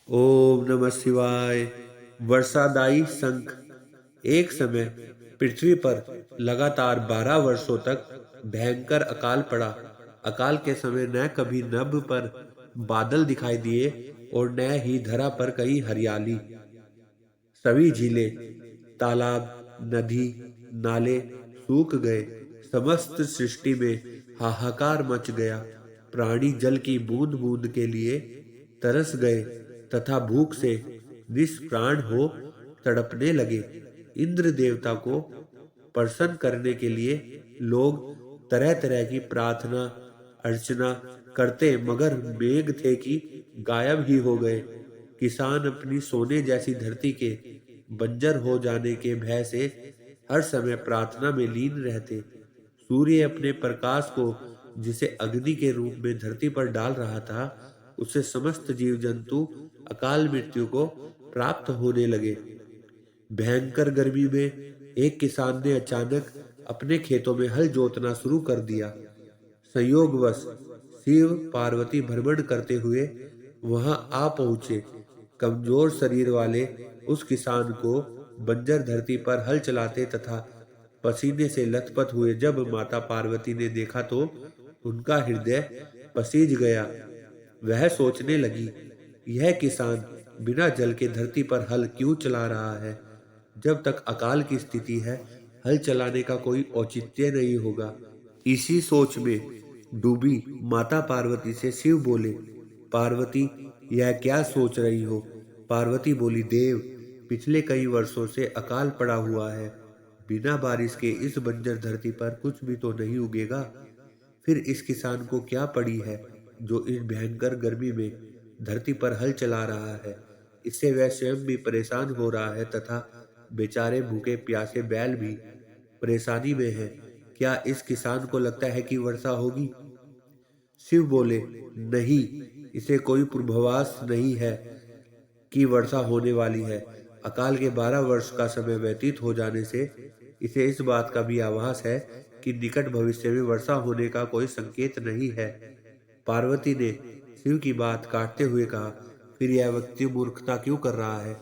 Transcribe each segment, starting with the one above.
ओम नमः शिवाय। वर्षादाई शंख। एक समय पृथ्वी पर लगातार 12 वर्षों तक भयंकर अकाल पड़ा। अकाल के समय न कभी नभ पर बादल दिखाई दिए और न ही धरा पर कहीं हरियाली। सभी झीलें, तालाब, नदी, नाले सूख गए। समस्त सृष्टि में हाहाकार मच गया। प्राणी जल की बूंद बूंद के लिए तरस गए तथा भूख से निष्प्राण हो तड़पने लगे। इंद्र देवता को प्रसन्न करने के लिए लोग तरह तरह की प्रार्थना अर्चना करते, मगर मेघ थे कि गायब ही हो गए। किसान अपनी सोने जैसी धरती के बंजर हो जाने के भय से हर समय प्रार्थना में लीन रहते। सूर्य अपने प्रकाश को जिसे अग्नि के रूप में धरती पर डाल रहा था, उससे समस्त जीव जंतु अकाल मृत्यु को प्राप्त होने लगे। भयंकर गर्मी में एक किसान ने अचानक अपने खेतों में हल जोतना शुरू कर दिया। संयोगवश शिव पार्वती भ्रमण करते हुए वहां आ पहुंचे। कमजोर शरीर वाले उस किसान को बंजर धरती पर हल चलाते तथा पसीने से लथपथ हुए जब माता पार्वती ने देखा तो उनका हृदय पसीज गया। वह सोचने लगी, यह किसान बिना जल के धरती पर हल क्यों चला रहा है? जब तक अकाल की स्थिति है, हल चलाने का कोई औचित्य नहीं होगा। इसी सोच में डूबी माता पार्वती से शिव बोले, पार्वती, यह क्या सोच रही हो? पार्वती बोली, देव, पिछले कई वर्षों से अकाल पड़ा हुआ है। बिना बारिश के इस बंजर धरती पर कुछ भी तो नहीं उगेगा। फिर इस किसान को क्या पड़ी है जो इस भयंकर गर्मी में धरती पर हल चला रहा है? इससे वह स्वयं भी परेशान हो रहा है तथा बेचारे भूखे प्यासे बैल भी परेशानी में है। क्या इस किसान को लगता है कि वर्षा होगी? शिव बोले, नहीं, इसे कोई पूर्वाभास नहीं है कि वर्षा होने वाली है। अकाल के 12 वर्ष का समय व्यतीत हो जाने से इसे इस बात का भी आभास है कि निकट भविष्य में वर्षा होने का कोई संकेत नहीं है। पार्वती ने शिव की बात काटते हुए कहा, फिर यह व्यक्ति मूर्खता क्यों कर रहा है?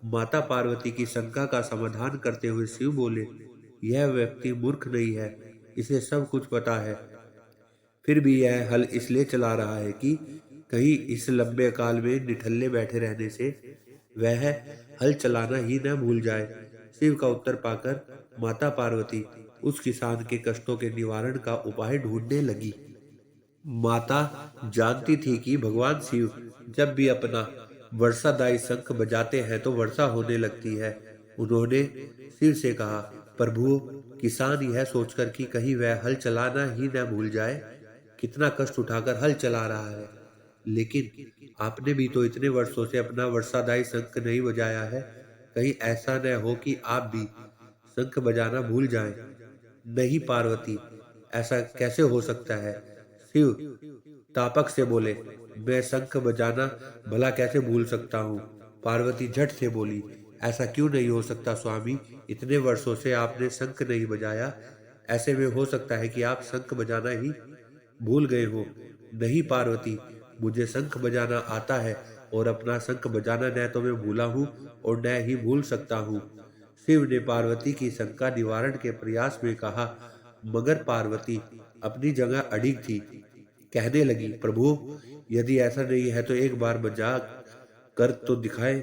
माता पार्वती की शंका का समाधान करते हुए शिव बोले, यह व्यक्ति मूर्ख नहीं है, इसे सब कुछ पता है। फिर भी यह हल इसलिए चला रहा है कि कहीं इस लंबे काल में निठल्ले बैठे रहने से वह हल चलाना ही न भूल जाए। शिव का उत्तर पाकर माता पार्वती उस किसान के कष्टों के निवारण का उपाय ढूंढने लगी। माता जानती थी कि भगवान शिव जब भी अपना वर्षादायी शंख बजाते हैं तो वर्षा होने लगती है। उन्होंने शिव से कहा, प्रभु, किसान यह सोचकर कि कहीं वह हल चलाना ही न भूल जाए, कितना कष्ट उठाकर हल चला रहा है। लेकिन आपने भी तो इतने वर्षों से अपना वर्षादायी शंख नहीं बजाया है। कहीं ऐसा न हो कि आप भी शंख बजाना भूल जाएं। नहीं पार्वती, ऐसा कैसे हो सकता है? शिव तापक से बोले, मैं शंख बजाना भला कैसे भूल सकता हूँ? पार्वती झट से बोली, ऐसा क्यों नहीं हो सकता स्वामी? इतने वर्षों से आपने शंख नहीं बजाया, ऐसे में हो सकता है कि आप शंख बजाना ही भूल गए हो। नहीं पार्वती, मुझे शंख बजाना आता है और अपना शंख बजाना न तो मैं भूला हूँ और न ही भूल सकता हूँ। शिव ने पार्वती की शंका निवारण के प्रयास में कहा, मगर पार्वती अपनी जगह अडिग थी। कहने लगी, प्रभु, यदि ऐसा नहीं है तो एक बार बजा कर तो दिखाएं।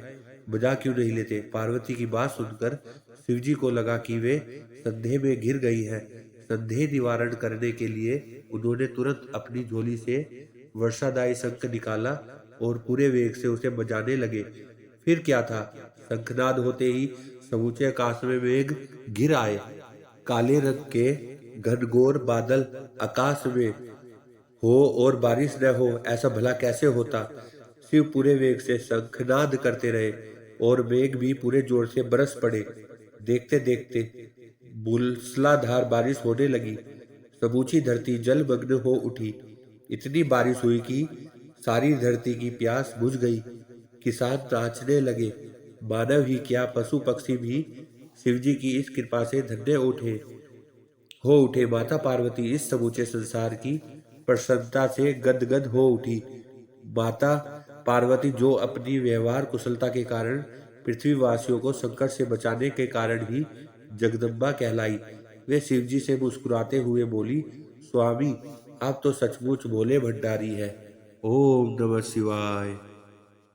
बजा क्यों नहीं लेते? पार्वती की बात सुनकर शिवजी को लगा कि वे संदेह में घिर गई हैं। संदेह निवारण करने के लिए उन्होंने तुरंत अपनी झोली से वर्षादायी शंख निकाला और पूरे वेग से उसे बजाने लगे। फिर क्या था, शंखनाद होते ही समूचे आकाश में मेघ गिर आए। काले रंग के घनघोर बादल आकाश में हो और बारिश न हो, ऐसा भला कैसे होता? शिव पूरे वेग से शंखनाद करते रहे और मेघ भी पूरे जोर से बरस पड़े। देखते देखते मूसलाधार बारिश होने लगी। समूची धरती जलमग्न हो उठी। इतनी बारिश हुई कि सारी धरती की प्यास बुझ गई। किसान नाचने लगे। मानव ही क्या, पशु पक्षी भी शिवजी की इस कृपा से धन्य हो उठे। माता पार्वती इस समूचे संसार की प्रसन्नता से गदगद हो उठी। माता पार्वती, जो अपनी व्यवहार कुशलता के कारण पृथ्वीवासियों को संकट से बचाने के कारण ही जगदम्बा कहलाई, वे शिवजी से मुस्कुराते हुए बोली, स्वामी, आप तो सचमुच भोले भंडारी है। ओम नमः शिवाय।